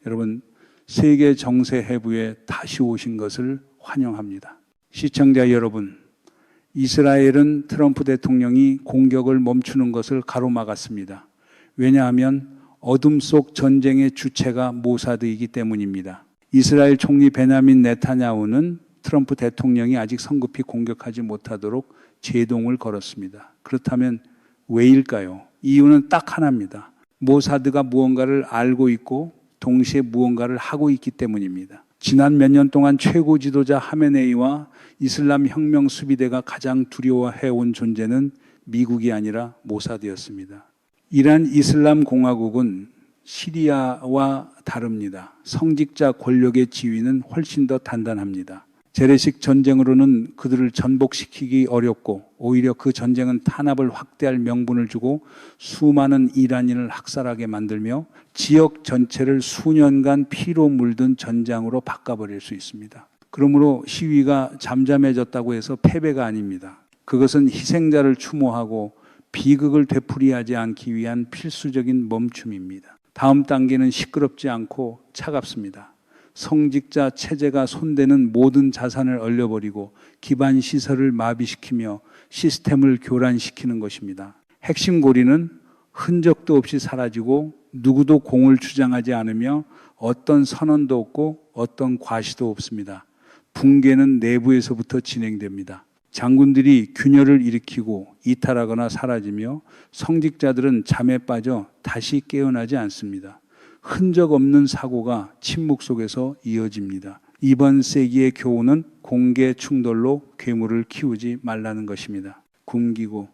여러분, 세계 정세 해부에 다시 오신 것을 환영합니다. 시청자 여러분, 이스라엘은 트럼프 대통령이 공격을 멈추는 것을 가로막았습니다. 왜냐하면 어둠 속 전쟁의 주체가 모사드이기 때문입니다. 이스라엘 총리 베냐민 네타냐후는 트럼프 대통령이 아직 성급히 공격하지 못하도록 제동을 걸었습니다. 그렇다면 왜일까요? 이유는 딱 하나입니다. 모사드가 무언가를 알고 있고 동시에 무언가를 하고 있기 때문입니다. 지난 몇 년 동안 최고 지도자 하메네이와 이슬람 혁명 수비대가 가장 두려워해온 존재는 미국이 아니라 모사드였습니다. 이란 이슬람 공화국은 시리아와 다릅니다. 성직자 권력의 지위는 훨씬 더 단단합니다. 재래식 전쟁으로는 그들을 전복시키기 어렵고 오히려 그 전쟁은 탄압을 확대할 명분을 주고 수많은 이란인을 학살하게 만들며 지역 전체를 수년간 피로 물든 전장으로 바꿔버릴 수 있습니다. 그러므로 시위가 잠잠해졌다고 해서 패배가 아닙니다. 그것은 희생자를 추모하고 비극을 되풀이하지 않기 위한 필수적인 멈춤입니다. 다음 단계는 시끄럽지 않고 차갑습니다. 성직자 체제가 손대는 모든 자산을 얼려버리고 기반 시설을 마비시키며 시스템을 교란시키는 것입니다. 핵심 고리는 흔적도 없이 사라지고 누구도 공을 주장하지 않으며 어떤 선언도 없고 어떤 과시도 없습니다. 붕괴는 내부에서부터 진행됩니다. 장군들이 균열을 일으키고 이탈하거나 사라지며 성직자들은 잠에 빠져 다시 깨어나지 않습니다. 흔적 없는 사고가 침묵 속에서 이어집니다. 이번 세기의 교훈은 공개 충돌로 괴물을 키우지 말라는 것입니다. 굶기고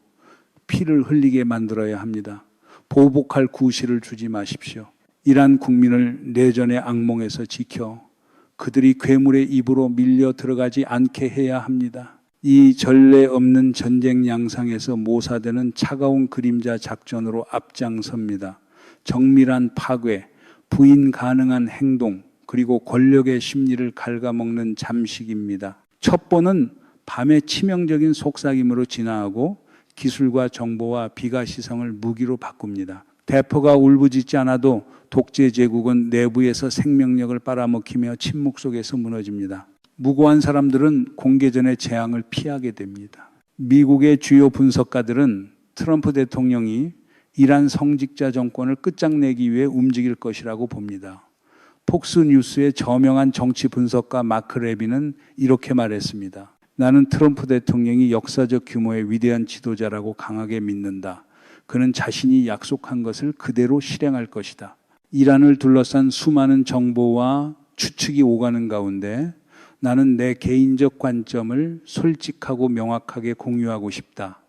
피를 흘리게 만들어야 합니다. 보복할 구실을 주지 마십시오. 이란 국민을 내전의 악몽에서 지켜 그들이 괴물의 입으로 밀려 들어가지 않게 해야 합니다. 이 전례 없는 전쟁 양상에서 모사드는 차가운 그림자 작전으로 앞장섭니다. 정밀한 파괴, 부인 가능한 행동, 그리고 권력의 심리를 갉아먹는 잠식입니다. 첩보는 밤의 치명적인 속삭임으로 진화하고 기술과 정보와 비가시성을 무기로 바꿉니다. 대포가 울부짖지 않아도 독재 제국은 내부에서 생명력을 빨아먹히며 침묵 속에서 무너집니다. 무고한 사람들은 공개전의 재앙을 피하게 됩니다. 미국의 주요 분석가들은 트럼프 대통령이 이란 성직자 정권을 끝장내기 위해 움직일 것이라고 봅니다. 폭스뉴스의 저명한 정치 분석가 마크 레비는 이렇게 말했습니다. 나는 트럼프 대통령이 역사적 규모의 위대한 지도자라고 강하게 믿는다. 그는 자신이 약속한 것을 그대로 실행할 것이다. 이란을 둘러싼 수많은 정보와 추측이 오가는 가운데 나는 내 개인적 관점을 솔직하고 명확하게 공유하고 싶다.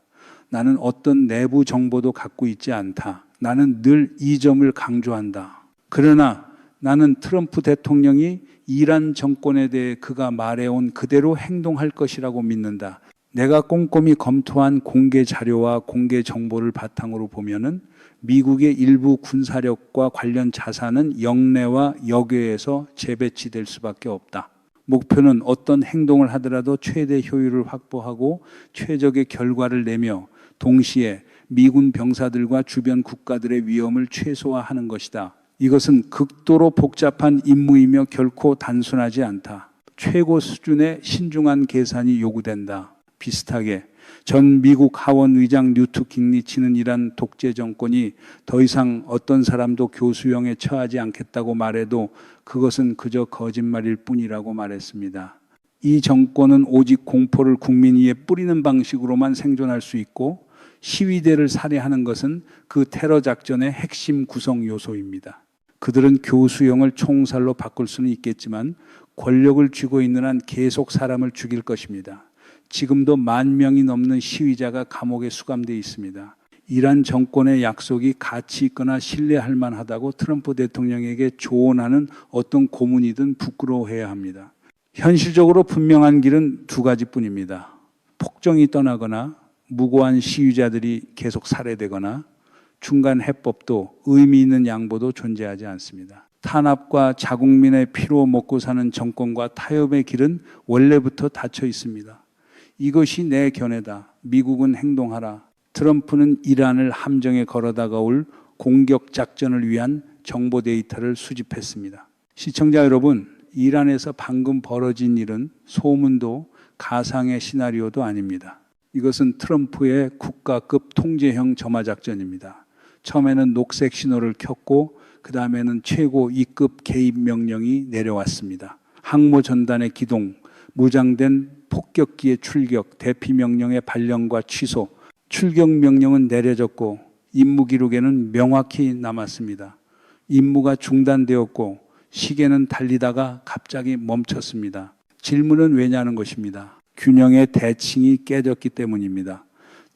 나는 어떤 내부 정보도 갖고 있지 않다. 나는 늘 이 점을 강조한다. 그러나 나는 트럼프 대통령이 이란 정권에 대해 그가 말해온 그대로 행동할 것이라고 믿는다. 내가 꼼꼼히 검토한 공개 자료와 공개 정보를 바탕으로 보면은 미국의 일부 군사력과 관련 자산은 영내와 역외에서 재배치될 수밖에 없다. 목표는 어떤 행동을 하더라도 최대 효율을 확보하고 최적의 결과를 내며 동시에 미군 병사들과 주변 국가들의 위험을 최소화하는 것이다. 이것은 극도로 복잡한 임무이며 결코 단순하지 않다. 최고 수준의 신중한 계산이 요구된다. 비슷하게 전 미국 하원 의장 뉴트 깅리치는 이란 독재 정권이 더 이상 어떤 사람도 교수형에 처하지 않겠다고 말해도 그것은 그저 거짓말일 뿐이라고 말했습니다. 이 정권은 오직 공포를 국민 위에 뿌리는 방식으로만 생존할 수 있고 시위대를 살해하는 것은 그 테러 작전의 핵심 구성 요소입니다. 그들은 교수형을 총살로 바꿀 수는 있겠지만 권력을 쥐고 있는 한 계속 사람을 죽일 것입니다. 지금도 10,000명이 넘는 시위자가 감옥에 수감되어 있습니다. 이란 정권의 약속이 가치 있거나 신뢰할 만하다고 트럼프 대통령에게 조언하는 어떤 고문이든 부끄러워해야 합니다. 현실적으로 분명한 길은 두 가지뿐입니다. 폭정이 떠나거나 무고한 시위자들이 계속 살해되거나 중간 해법도 의미 있는 양보도 존재하지 않습니다. 탄압과 자국민의 피로 먹고 사는 정권과 타협의 길은 원래부터 닫혀 있습니다. 이것이 내 견해다. 미국은 행동하라. 트럼프는 이란을 함정에 걸어다가 올 공격 작전을 위한 정보 데이터를 수집했습니다. 시청자 여러분, 이란에서 방금 벌어진 일은 소문도 가상의 시나리오도 아닙니다. 이것은 트럼프의 국가급 통제형 점화작전입니다. 처음에는 녹색 신호를 켰고 그 다음에는 최고 2급 개입 명령이 내려왔습니다. 항모 전단의 기동, 무장된 폭격기의 출격, 대피 명령의 발령과 취소, 출격 명령은 내려졌고 임무 기록에는 명확히 남았습니다. 임무가 중단되었고 시계는 달리다가 갑자기 멈췄습니다. 질문은 왜냐는 것입니다. 균형의 대칭이 깨졌기 때문입니다.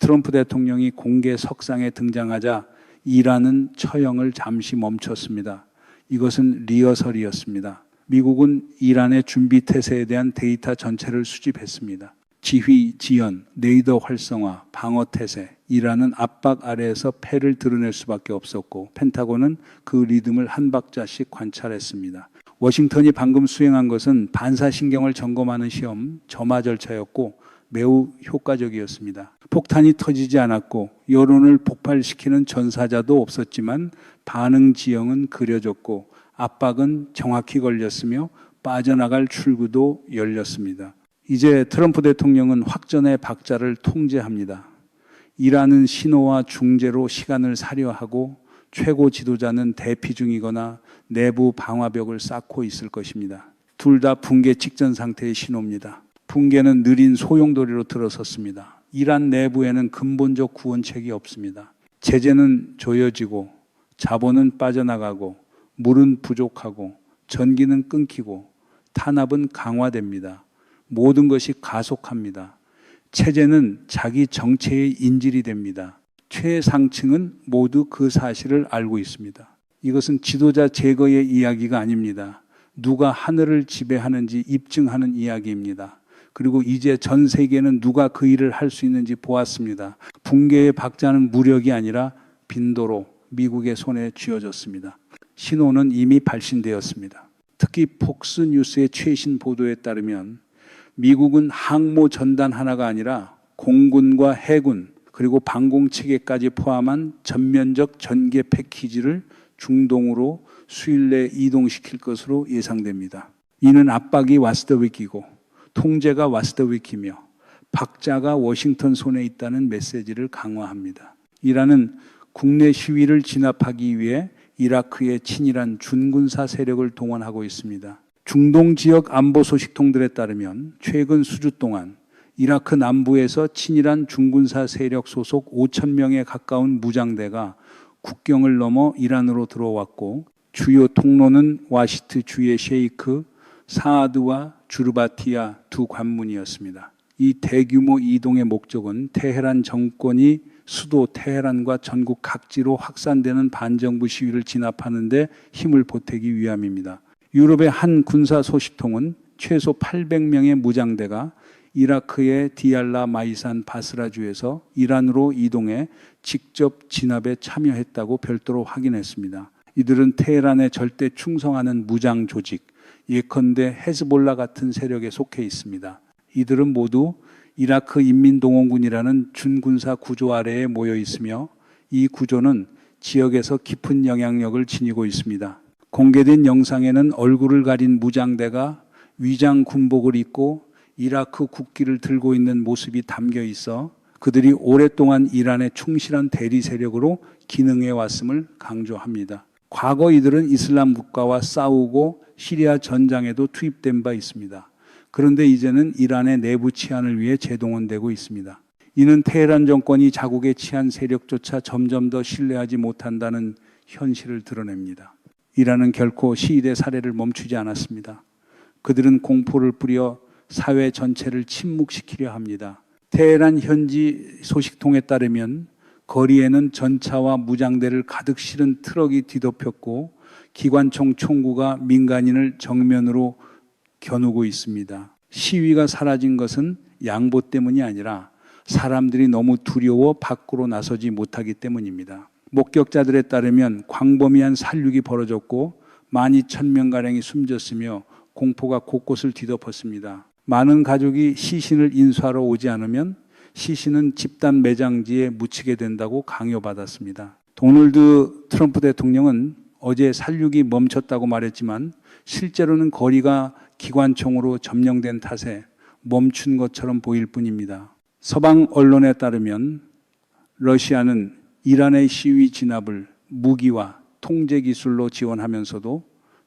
트럼프 대통령이 공개 석상에 등장하자 이란은 처형을 잠시 멈췄습니다. 이것은 리허설이었습니다. 미국은 이란의 준비 태세에 대한 데이터 전체를 수집했습니다. 지휘, 지연, 레이더 활성화, 방어 태세, 이란은 압박 아래에서 패를 드러낼 수밖에 없었고 펜타곤은 그 리듬을 한 박자씩 관찰했습니다. 워싱턴이 방금 수행한 것은 반사신경을 점검하는 시험, 점화 절차였고 매우 효과적이었습니다. 폭탄이 터지지 않았고 여론을 폭발시키는 전사자도 없었지만 반응 지형은 그려졌고 압박은 정확히 걸렸으며 빠져나갈 출구도 열렸습니다. 이제 트럼프 대통령은 확전의 박자를 통제합니다. 이란은 신호와 중재로 시간을 사려 하고 최고 지도자는 대피 중이거나 내부 방화벽을 쌓고 있을 것입니다. 둘 다 붕괴 직전 상태의 신호입니다. 붕괴는 느린 소용돌이로 들어섰습니다. 이란 내부에는 근본적 구원책이 없습니다. 제재는 조여지고 자본은 빠져나가고 물은 부족하고 전기는 끊기고 탄압은 강화됩니다. 모든 것이 가속합니다. 체제는 자기 정체의 인질이 됩니다. 최상층은 모두 그 사실을 알고 있습니다. 이것은 지도자 제거의 이야기가 아닙니다. 누가 하늘을 지배하는지 입증하는 이야기입니다. 그리고 이제 전 세계는 누가 그 일을 할 수 있는지 보았습니다. 붕괴의 박자는 무력이 아니라 빈도로 미국의 손에 쥐어졌습니다. 신호는 이미 발신되었습니다. 특히 폭스뉴스의 최신 보도에 따르면 미국은 항모 전단 하나가 아니라 공군과 해군 그리고 방공체계까지 포함한 전면적 전개 패키지를 중동으로 수일 내에 이동시킬 것으로 예상됩니다. 이는 압박이 와스더위키고 통제가 와스더위키며 박자가 워싱턴 손에 있다는 메시지를 강화합니다. 이란은 국내 시위를 진압하기 위해 이라크의 친일한 준군사 세력을 동원하고 있습니다. 중동 지역 안보 소식통들에 따르면 최근 수주 동안 이라크 남부에서 친일한 중군사 세력 소속 5천 명에 가까운 무장대가 국경을 넘어 이란으로 들어왔고 주요 통로는 와시트 주의 셰이크, 사아드와 주르바티아 두 관문이었습니다. 이 대규모 이동의 목적은 테헤란 정권이 수도 테헤란과 전국 각지로 확산되는 반정부 시위를 진압하는 데 힘을 보태기 위함입니다. 유럽의 한 군사 소식통은 최소 800명의 무장대가 이라크의 디알라 마이산 바스라주에서 이란으로 이동해 직접 진압에 참여했다고 별도로 확인했습니다. 이들은 테헤란에 절대 충성하는 무장 조직, 예컨대 헤즈볼라 같은 세력에 속해 있습니다. 이들은 모두 이라크 인민동원군이라는 준군사 구조 아래에 모여 있으며 이 구조는 지역에서 깊은 영향력을 지니고 있습니다. 공개된 영상에는 얼굴을 가린 무장대가 위장 군복을 입고 이라크 국기를 들고 있는 모습이 담겨 있어 그들이 오랫동안 이란에 충실한 대리 세력으로 기능해 왔음을 강조합니다. 과거 이들은 이슬람 국가와 싸우고 시리아 전장에도 투입된 바 있습니다. 그런데 이제는 이란의 내부 치안을 위해 재동원되고 있습니다. 이는 테헤란 정권이 자국의 치안 세력조차 점점 더 신뢰하지 못한다는 현실을 드러냅니다. 이란은 결코 시위대 살해를 멈추지 않았습니다. 그들은 공포를 뿌려 사회 전체를 침묵시키려 합니다. 테헤란 현지 소식통에 따르면 거리에는 전차와 무장대를 가득 실은 트럭이 뒤덮였고 기관총 총구가 민간인을 정면으로 겨누고 있습니다. 시위가 사라진 것은 양보 때문이 아니라 사람들이 너무 두려워 밖으로 나서지 못하기 때문입니다. 목격자들에 따르면 광범위한 살육이 벌어졌고 12,000명가량이 숨졌으며 공포가 곳곳을 뒤덮었습니다. 많은 가족이 시신을 인수하러 오지 않으면 시신은 집단 매장지에 묻히게 된다고 강요받았습니다. 도널드 트럼프 대통령은 어제 살육이 멈췄다고 말했지만 실제로는 거리가 기관총으로 점령된 탓에 멈춘 것처럼 보일 뿐입니다. 서방 언론에 따르면 러시아는 이란의 시위 진압을 무기와 통제 기술로 지원하면서도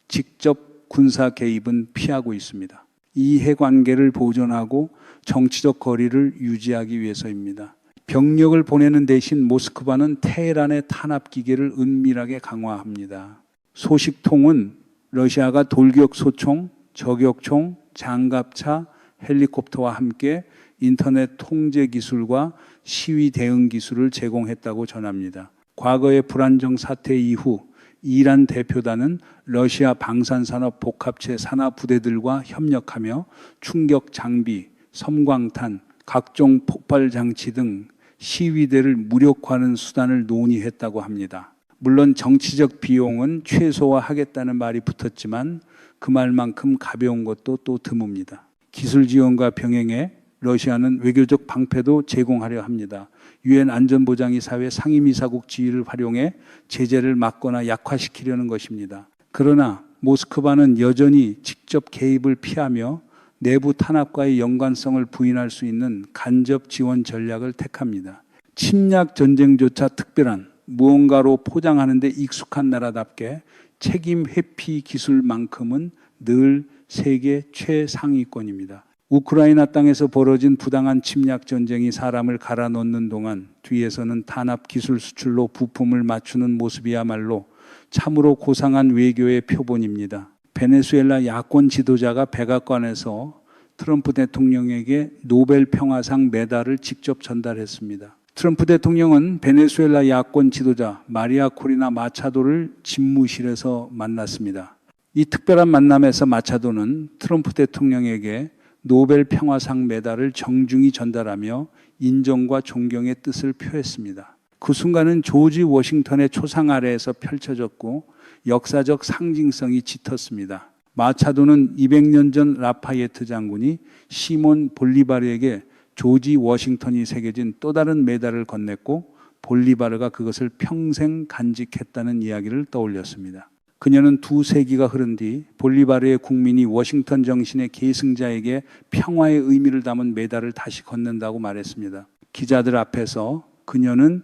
직접 군사 개입은 피하고 있습니다. 이해관계를 보존하고 정치적 거리를 유지하기 위해서입니다. 병력을 보내는 대신 모스크바는 테헤란의 탄압 기계를 은밀하게 강화합니다. 소식통은 러시아가 돌격 소총, 저격총, 장갑차, 헬리콥터와 함께 인터넷 통제 기술과 시위 대응 기술을 제공했다고 전합니다. 과거의 불안정 사태 이후 이란 대표단은 러시아 방산산업 복합체 산하 부대들과 협력하며 충격 장비, 섬광탄, 각종 폭발 장치 등 시위대를 무력화하는 수단을 논의했다고 합니다. 물론 정치적 비용은 최소화하겠다는 말이 붙었지만 그 말만큼 가벼운 것도 또 드뭅니다. 기술 지원과 병행해 러시아는 외교적 방패도 제공하려 합니다. 유엔 안전보장이사회 상임이사국 지위를 활용해 제재를 막거나 약화시키려는 것입니다. 그러나 모스크바는 여전히 직접 개입을 피하며 내부 탄압과의 연관성을 부인할 수 있는 간접 지원 전략을 택합니다. 침략 전쟁조차 특별한 무언가로 포장하는 데 익숙한 나라답게 책임 회피 기술만큼은 늘 세계 최상위권입니다. 우크라이나 땅에서 벌어진 부당한 침략 전쟁이 사람을 갈아 넣는 동안 뒤에서는 탄압 기술 수출로 부품을 맞추는 모습이야말로 참으로 고상한 외교의 표본입니다. 베네수엘라 야권 지도자가 백악관에서 트럼프 대통령에게 노벨 평화상 메달을 직접 전달했습니다. 트럼프 대통령은 베네수엘라 야권 지도자 마리아 코리나 마차도를 집무실에서 만났습니다. 이 특별한 만남에서 마차도는 트럼프 대통령에게 노벨 평화상 메달을 정중히 전달하며 인정과 존경의 뜻을 표했습니다. 그 순간은 조지 워싱턴의 초상 아래에서 펼쳐졌고 역사적 상징성이 짙었습니다. 마차도는 200년 전 라파예트 장군이 시몬 볼리바르에게 조지 워싱턴이 새겨진 또 다른 메달을 건넸고 볼리바르가 그것을 평생 간직했다는 이야기를 떠올렸습니다. 그녀는 2세기가 흐른 뒤 볼리바르의 국민이 워싱턴 정신의 계승자에게 평화의 의미를 담은 메달을 다시 건넨다고 말했습니다. 기자들 앞에서 그녀는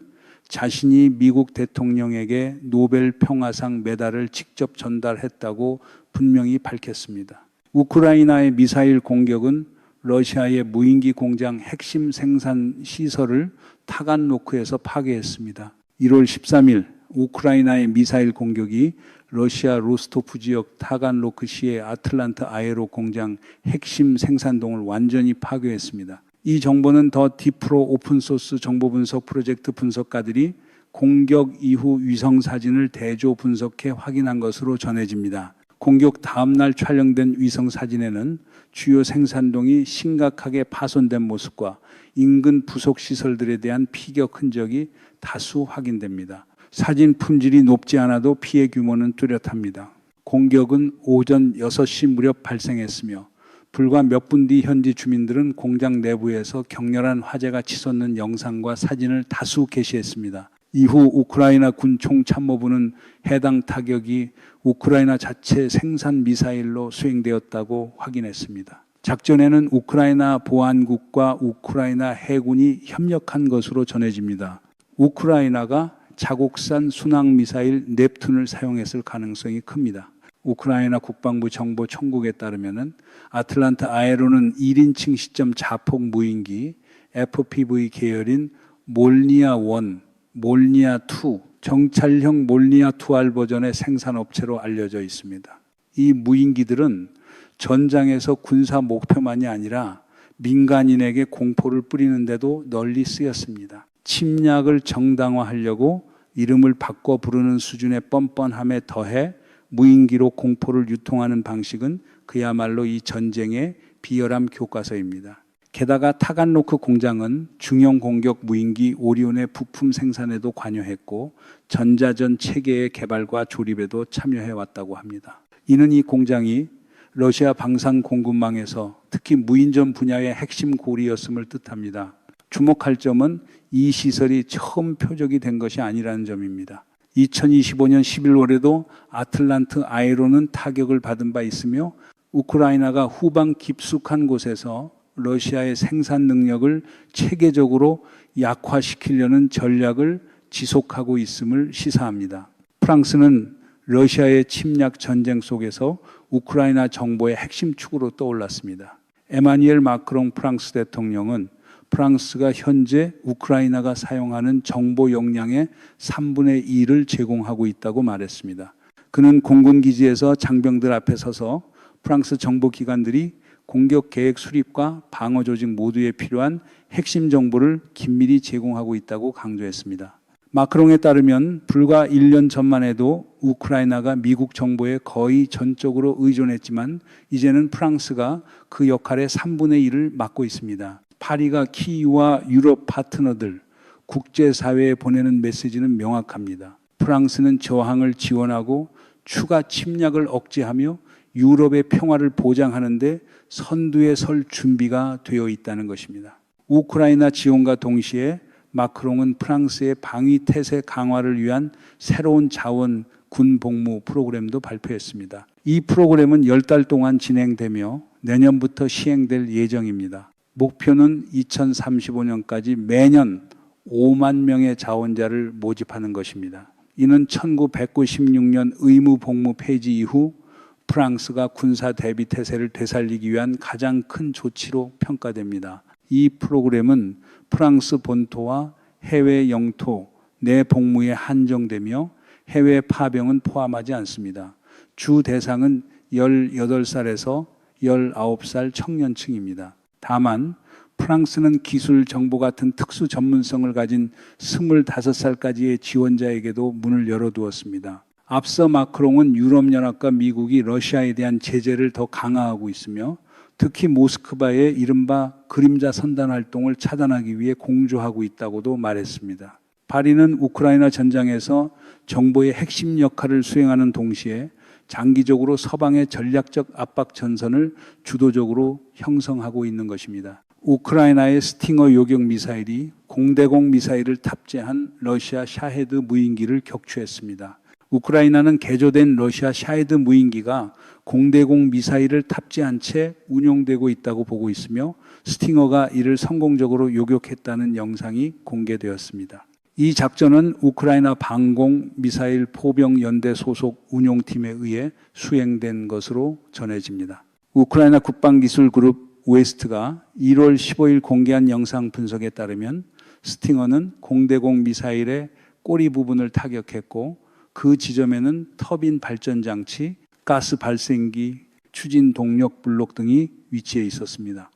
자신이 미국 대통령에게 노벨 평화상 메달을 직접 전달했다고 분명히 밝혔습니다. 우크라이나의 미사일 공격은 러시아의 무인기 공장 핵심 생산 시설을 타간로크에서 파괴했습니다. 1월 13일 우크라이나의 미사일 공격이 러시아 로스토프 지역 타간로크시의 아틀란트 아에로 공장 핵심 생산동을 완전히 파괴했습니다. 이 정보는 더 디프로 오픈소스 정보 분석 프로젝트 분석가들이 공격 이후 위성 사진을 대조 분석해 확인한 것으로 전해집니다. 공격 다음 날 촬영된 위성 사진에는 주요 생산동이 심각하게 파손된 모습과 인근 부속 시설들에 대한 피격 흔적이 다수 확인됩니다. 사진 품질이 높지 않아도 피해 규모는 뚜렷합니다. 공격은 오전 6시 무렵 발생했으며 불과 몇 분 뒤 현지 주민들은 공장 내부에서 격렬한 화재가 치솟는 영상과 사진을 다수 게시했습니다. 이후 우크라이나 군 총참모부는 해당 타격이 우크라이나 자체 생산 미사일로 수행되었다고 확인했습니다. 작전에는 우크라이나 보안국과 우크라이나 해군이 협력한 것으로 전해집니다. 우크라이나가 자국산 순항미사일 넵툰을 사용했을 가능성이 큽니다. 우크라이나 국방부 정보 청국에 따르면 아틀란트 아에로는 1인칭 시점 자폭 무인기 FPV 계열인 몰니아1, 몰니아2, 정찰형 몰니아2R 버전의 생산업체로 알려져 있습니다. 이 무인기들은 전장에서 군사 목표만이 아니라 민간인에게 공포를 뿌리는 데도 널리 쓰였습니다. 침략을 정당화하려고 이름을 바꿔 부르는 수준의 뻔뻔함에 더해 무인기로 공포를 유통하는 방식은 그야말로 이 전쟁의 비열함 교과서입니다. 게다가 타간로크 공장은 중형 공격 무인기 오리온의 부품 생산에도 관여했고 전자전 체계의 개발과 조립에도 참여해왔다고 합니다. 이는 이 공장이 러시아 방산 공급망에서 특히 무인전 분야의 핵심 고리였음을 뜻합니다. 주목할 점은 이 시설이 처음 표적이 된 것이 아니라는 점입니다. 2025년 11월에도 아틀란트 아이론은 타격을 받은 바 있으며 우크라이나가 후방 깊숙한 곳에서 러시아의 생산 능력을 체계적으로 약화시키려는 전략을 지속하고 있음을 시사합니다. 프랑스는 러시아의 침략 전쟁 속에서 우크라이나 정보의 핵심 축으로 떠올랐습니다. 에마뉘엘 마크롱 프랑스 대통령은 프랑스가 현재 우크라이나가 사용하는 정보 역량의 3분의 1을 제공하고 있다고 말했습니다. 그는 공군기지에서 장병들 앞에 서서 프랑스 정보기관들이 공격 계획 수립과 방어 조직 모두에 필요한 핵심 정보를 긴밀히 제공하고 있다고 강조했습니다. 마크롱에 따르면 불과 1년 전만 해도 우크라이나가 미국 정보에 거의 전적으로 의존했지만 이제는 프랑스가 그 역할의 3분의 1을 맡고 있습니다. 파리가 키이우와 유럽 파트너들, 국제사회에 보내는 메시지는 명확합니다. 프랑스는 저항을 지원하고 추가 침략을 억제하며 유럽의 평화를 보장하는 데 선두에 설 준비가 되어 있다는 것입니다. 우크라이나 지원과 동시에 마크롱은 프랑스의 방위 태세 강화를 위한 새로운 자원 군 복무 프로그램도 발표했습니다. 이 프로그램은 10달 동안 진행되며 내년부터 시행될 예정입니다. 목표는 2035년까지 매년 5만 명의 자원자를 모집하는 것입니다. 이는 1996년 의무 복무 폐지 이후 프랑스가 군사 대비 태세를 되살리기 위한 가장 큰 조치로 평가됩니다. 이 프로그램은 프랑스 본토와 해외 영토 내 복무에 한정되며 해외 파병은 포함하지 않습니다. 주 대상은 18살에서 19살 청년층입니다. 다만 프랑스는 기술 정보 같은 특수 전문성을 가진 25살까지의 지원자에게도 문을 열어두었습니다. 앞서 마크롱은 유럽연합과 미국이 러시아에 대한 제재를 더 강화하고 있으며 특히 모스크바의 이른바 그림자 선단 활동을 차단하기 위해 공조하고 있다고도 말했습니다. 파리는 우크라이나 전장에서 정보의 핵심 역할을 수행하는 동시에 장기적으로 서방의 전략적 압박 전선을 주도적으로 형성하고 있는 것입니다. 우크라이나의 스팅어 요격 미사일이 공대공 미사일을 탑재한 러시아 샤헤드 무인기를 격추했습니다. 우크라이나는 개조된 러시아 샤헤드 무인기가 공대공 미사일을 탑재한 채 운용되고 있다고 보고 있으며 스팅어가 이를 성공적으로 요격했다는 영상이 공개되었습니다. 이 작전은 우크라이나 방공 미사일 포병 연대 소속 운용팀에 의해 수행된 것으로 전해집니다. 우크라이나 국방기술그룹 웨스트가 1월 15일 공개한 영상 분석에 따르면 스팅어는 공대공 미사일의 꼬리 부분을 타격했고 그 지점에는 터빈 발전 장치, 가스 발생기, 추진 동력 블록 등이 위치해 있었습니다.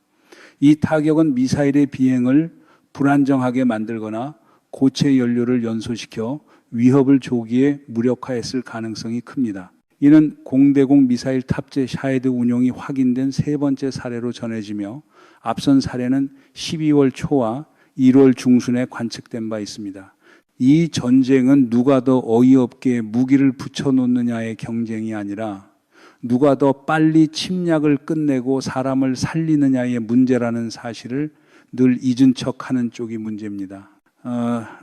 이 타격은 미사일의 비행을 불안정하게 만들거나 고체 연료를 연소시켜 위협을 조기에 무력화했을 가능성이 큽니다. 이는 공대공 미사일 탑재 샤헤드 운용이 확인된 세 번째 사례로 전해지며 앞선 사례는 12월 초와 1월 중순에 관측된 바 있습니다. 이 전쟁은 누가 더 어이없게 무기를 붙여놓느냐의 경쟁이 아니라 누가 더 빨리 침략을 끝내고 사람을 살리느냐의 문제라는 사실을 늘 잊은 척하는 쪽이 문제입니다.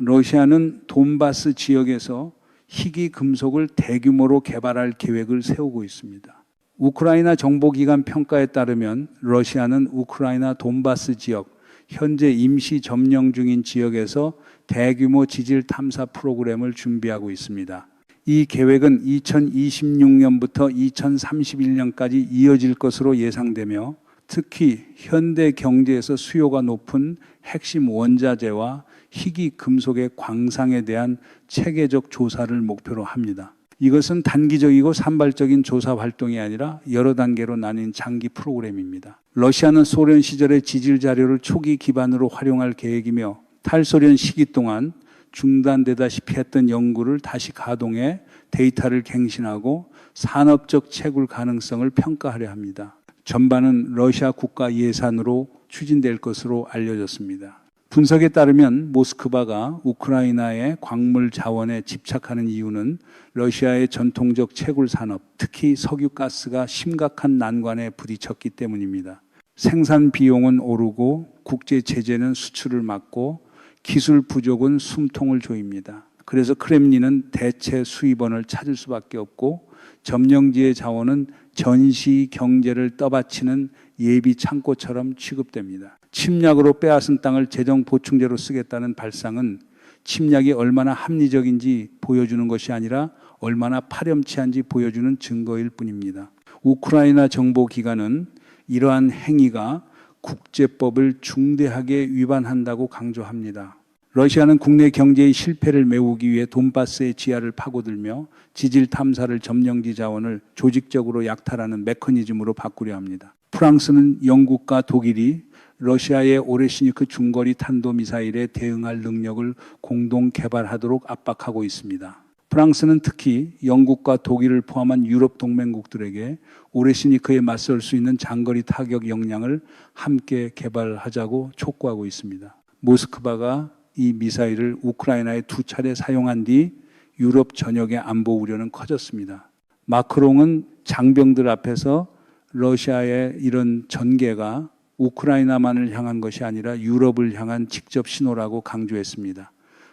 러시아는 돈바스 지역에서 희귀 금속을 대규모로 개발할 계획을 세우고 있습니다. 우크라이나 정보기관 평가에 따르면 러시아는 우크라이나 돈바스 지역, 현재 임시 점령 중인 지역에서 대규모 지질 탐사 프로그램을 준비하고 있습니다. 이 계획은 2026년부터 2031년까지 이어질 것으로 예상되며 특히 현대 경제에서 수요가 높은 핵심 원자재와 희귀 금속의 광상에 대한 체계적 조사를 목표로 합니다. 이것은 단기적이고 산발적인 조사 활동이 아니라 여러 단계로 나뉜 장기 프로그램입니다. 러시아는 소련 시절의 지질 자료를 초기 기반으로 활용할 계획이며 탈소련 시기 동안 중단되다시피 했던 연구를 다시 가동해 데이터를 갱신하고 산업적 채굴 가능성을 평가하려 합니다. 전반은 러시아 국가 예산으로 추진될 것으로 알려졌습니다. 분석에 따르면 모스크바가 우크라이나의 광물 자원에 집착하는 이유는 러시아의 전통적 채굴 산업, 특히 석유가스가 심각한 난관에 부딪혔기 때문입니다. 생산 비용은 오르고 국제 제재는 수출을 막고 기술 부족은 숨통을 조입니다. 그래서 크렘린은 대체 수입원을 찾을 수밖에 없고 점령지의 자원은 전시 경제를 떠받치는 예비 창고처럼 취급됩니다. 침략으로 빼앗은 땅을 재정 보충제로 쓰겠다는 발상은 침략이 얼마나 합리적인지 보여주는 것이 아니라 얼마나 파렴치한지 보여주는 증거일 뿐입니다. 우크라이나 정보기관은 이러한 행위가 국제법을 중대하게 위반한다고 강조합니다. 러시아는 국내 경제의 실패를 메우기 위해 돈바스의 지하를 파고들며 지질 탐사를 점령지 자원을 조직적으로 약탈하는 메커니즘으로 바꾸려 합니다. 프랑스는 영국과 독일이 러시아의 오레시니크 중거리 탄도미사일에 대응할 능력을 공동 개발하도록 압박하고 있습니다. 프랑스는 특히 영국과 독일을 포함한 유럽 동맹국들에게 오레시니크에 맞설 수 있는 장거리 타격 역량을 함께 개발하자고 촉구하고 있습니다. 모스크바가 이 미사일을 우크라이나에 2차례 사용한 뒤 유럽 전역의 안보 우려는 커졌습니다. 마크롱은 장병들 앞에서 러시아의 이런 전개가 우크라이나만을 향한 것이 아니라 유럽을 향한 직접 신호라고 강조했습니다.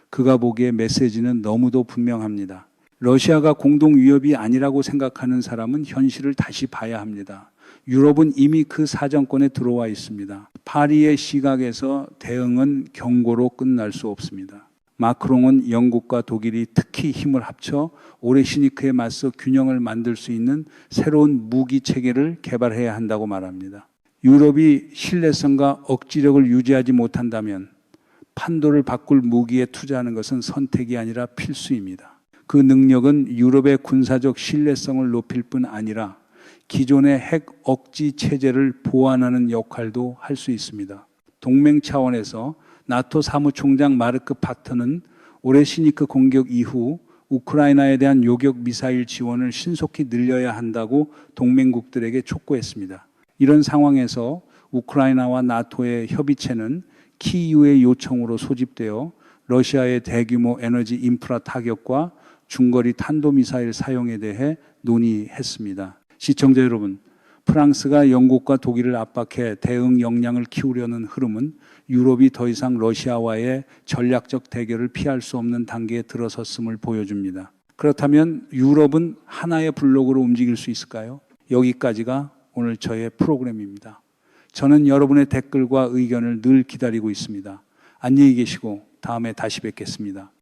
그가 보기에 메시지는 너무도 분명합니다. 러시아가 공동 위협이 아니라고 생각하는 사람은 현실을 다시 봐야 합니다. 유럽은 이미 그 사정권에 들어와 있습니다. 파리의 시각에서 대응은 경고로 끝날 수 없습니다. 마크롱은 영국과 독일이 특히 힘을 합쳐 오레시니크에 맞서 균형을 만들 수 있는 새로운 무기 체계를 개발해야 한다고 말합니다. 유럽이 신뢰성과 억지력을 유지하지 못한다면 판도를 바꿀 무기에 투자하는 것은 선택이 아니라 필수입니다. 그 능력은 유럽의 군사적 신뢰성을 높일 뿐 아니라 기존의 핵 억지 체제를 보완하는 역할도 할 수 있습니다. 동맹 차원에서 나토 사무총장 마르크 파트는 오레시니크 공격 이후 우크라이나에 대한 요격 미사일 지원을 신속히 늘려야 한다고 동맹국들에게 촉구했습니다. 이런 상황에서 우크라이나와 나토의 협의체는 키이우의 요청으로 소집되어 러시아의 대규모 에너지 인프라 타격과 중거리 탄도미사일 사용에 대해 논의했습니다. 시청자 여러분, 프랑스가 영국과 독일을 압박해 대응 역량을 키우려는 흐름은 유럽이 더 이상 러시아와의 전략적 대결을 피할 수 없는 단계에 들어섰음을 보여줍니다. 그렇다면 유럽은 하나의 블록으로 움직일 수 있을까요? 여기까지가 오늘 저의 프로그램입니다. 저는 여러분의 댓글과 의견을 늘 기다리고 있습니다. 안녕히 계시고 다음에 다시 뵙겠습니다.